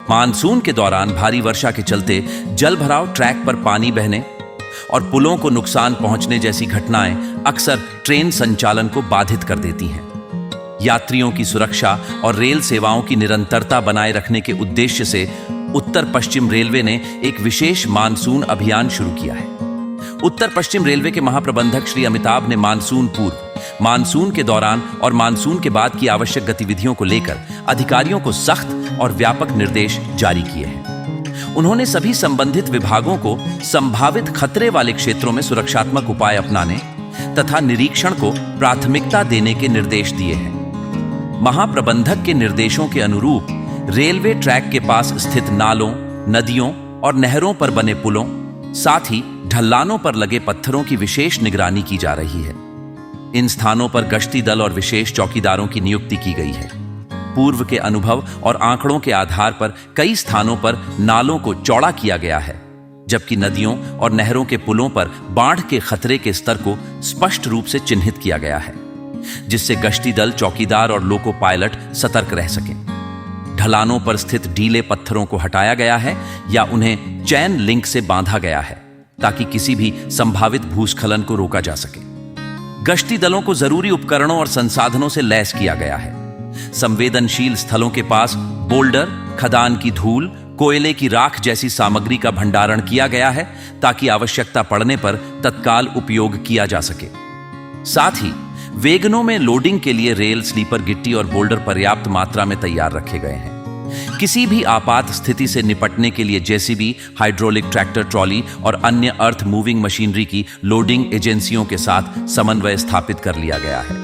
Monsoon के दौरान भारी वर्षा के चलते जल भराव, ट्रैक पर पानी बहने और पुलों को नुकसान पहुंचने जैसी घटनाएं अक्सर ट्रेन संचालन को बाधित कर देती हैं। यात्रियों की सुरक्षा और रेल सेवाओं की निरंतरता बनाए रखने के उद्देश्य से उत्तर पश्चिम रेलवे ने एक विशेष मानसून अभियान शुरू किया है। उत्तर पश्चिम रेलवे के महाप्रबंधक श्री अमिताभ ने मानसून पूर्व, मानसून के दौरान और मानसून के बाद की आवश्यक गतिविधियों को लेकर अधिकारियों को सख्त और व्यापक निर्देश जारी किए हैं। उन्होंने सभी संबंधित विभागों को संभावित खतरे वाले क्षेत्रों में सुरक्षात्मक उपाय अपनाने तथा निरीक्षण को प्राथमिकता देने के निर्देश दिए हैं। महाप्रबंधक के निर्देशों के अनुरूप रेलवे ट्रैक के पास स्थित नालों, नदियों और नहरों पर बने पुलों, साथ ही ढलानों पर लगे पत्थरों की विशेष निगरानी की जा रही है। इन स्थानों पर गश्ती दल और विशेष चौकीदारों की नियुक्ति की गई है। पूर्व के अनुभव और आंकड़ों के आधार पर कई स्थानों पर नालों को चौड़ा किया गया है, जबकि नदियों और नहरों के पुलों पर बाढ़ के खतरे के स्तर को स्पष्ट रूप से चिन्हित किया गया है, जिससे गश्ती दल, चौकीदार और लोको पायलट सतर्क रह सकें। ढलानों पर स्थित ढीले पत्थरों को हटाया गया है या उन्हें चैन लिंक से बांधा गया है ताकि किसी भी संभावित भूस्खलन को रोका जा सके। गश्ती दलों को जरूरी उपकरणों और संसाधनों से लैस किया गया है। संवेदनशील स्थलों के पास बोल्डर, खदान की धूल, कोयले की राख जैसी सामग्री का भंडारण किया गया है ताकि आवश्यकता पड़ने पर तत्काल उपयोग किया जा सके। साथ ही वैगनों में लोडिंग के लिए रेल स्लीपर गिट्टी और बोल्डर पर्याप्त मात्रा में तैयार रखे गए हैं। किसी भी आपात स्थिति से निपटने के लिए जेसीबी, हाइड्रोलिक ट्रैक्टर ट्रॉली और अन्य अर्थ मूविंग मशीनरी की लोडिंग एजेंसियों के साथ समन्वय स्थापित कर लिया गया है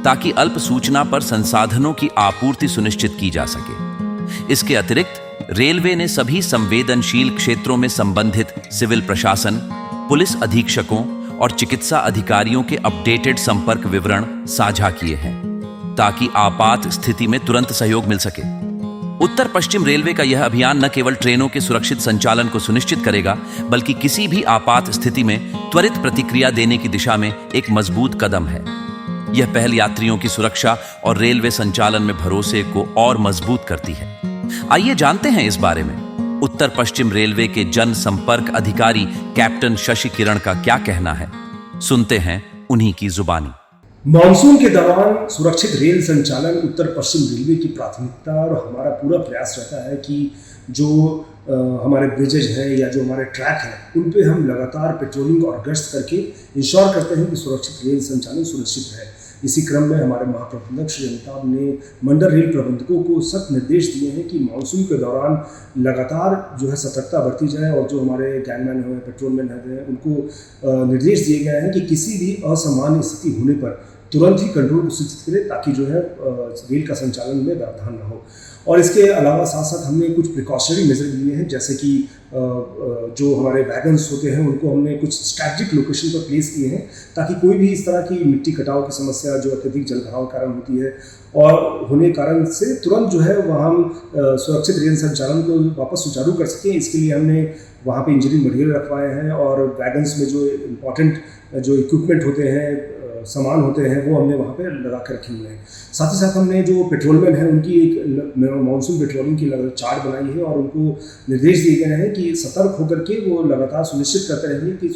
ताकि अल्प सूचना पर संसाधनों की आपूर्ति सुनिश्चित की जा सके। इसके अतिरिक्त रेलवे ने सभी संवेदनशील क्षेत्रों में संबंधित सिविल प्रशासन, पुलिस अधीक्षकों और चिकित्सा अधिकारियों के अपडेटेड संपर्क विवरण साझा किए हैं ताकि आपात स्थिति में तुरंत सहयोग मिल सके। उत्तर पश्चिम रेलवे का यह अभियान न केवल ट्रेनों के सुरक्षित संचालन को सुनिश्चित करेगा, बल्कि किसी भी आपात स्थिति में त्वरित प्रतिक्रिया देने की दिशा में एक मजबूत कदम है। यह पहल यात्रियों की सुरक्षा और रेलवे संचालन में भरोसे को और मजबूत करती है। आइए जानते हैं इस बारे में उत्तर पश्चिम रेलवे के जनसंपर्क अधिकारी कैप्टन शशि किरण का क्या कहना है। सुनते हैं उन्हीं की जुबानी। मानसून के दौरान सुरक्षित रेल संचालन उत्तर पश्चिम रेलवे की प्राथमिकता और हमारा पूरा प्रयास रहता है कि जो हमारे ब्रिजेज हैं या जो हमारे ट्रैक हैं उन पे हम लगातार पेट्रोलिंग और गश्त करके इंश्योर करते हैं कि सुरक्षित रेल संचालन सुनिश्चित रहे। इसी क्रम में हमारे महाप्रबंधक श्री अमिताभ ने मंडल रेल प्रबंधकों को सख्त निर्देश दिए हैं कि मानसून के दौरान लगातार जो है सतर्कता बरती जाए और जो हमारे गैंगमैन हैं, पेट्रोलमैन हैं, उनको निर्देश दिए गए हैं कि किसी भी असामान्य स्थिति होने पर तुरंत ही कंट्रोल को सूचित करें ताकि जो है रेल का संचालन में व्यवधान न हो। और इसके अलावा साथ साथ हमने कुछ प्रिकॉशनरी मेजर लिए हैं, जैसे कि जो हमारे वैगन्स होते हैं उनको हमने कुछ स्ट्रैटेजिक लोकेशन पर प्लेस किए हैं ताकि कोई भी इस तरह की मिट्टी कटाव की समस्या जो अत्यधिक जलभराव कारण होती है और होने कारण से तुरंत जो है वहाँ हम सुरक्षित रेल संचालन को वापस सुचारू कर सकें। इसके लिए हमने वहाँ पे इंजीनियरिंग मटेरियल रखवाए हैं और वैगन्स में जो इम्पॉर्टेंट जो इक्विपमेंट होते हैं, सामान होते हैं, वो हमने वहाँ पे लगा कर रखे हुए हैं। साथ ही साथ हमने जो पेट्रोलमैन हैं उनकी एक मानसून पेट्रोलिंग की चार्ट बनाई है और उनको निर्देश दिए गए हैं कि सतर्क होकर के वो लगातार सुनिश्चित करते रहेंगे कि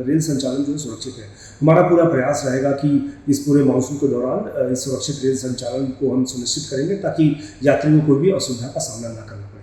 रेल संचालन जो है सुरक्षित है। हमारा पूरा प्रयास रहेगा कि इस पूरे मानसून के दौरान इस सुरक्षित रेल संचालन को हम सुनिश्चित करेंगे ताकि यात्रियों को कोई भी असुविधा का सामना न करना पड़े।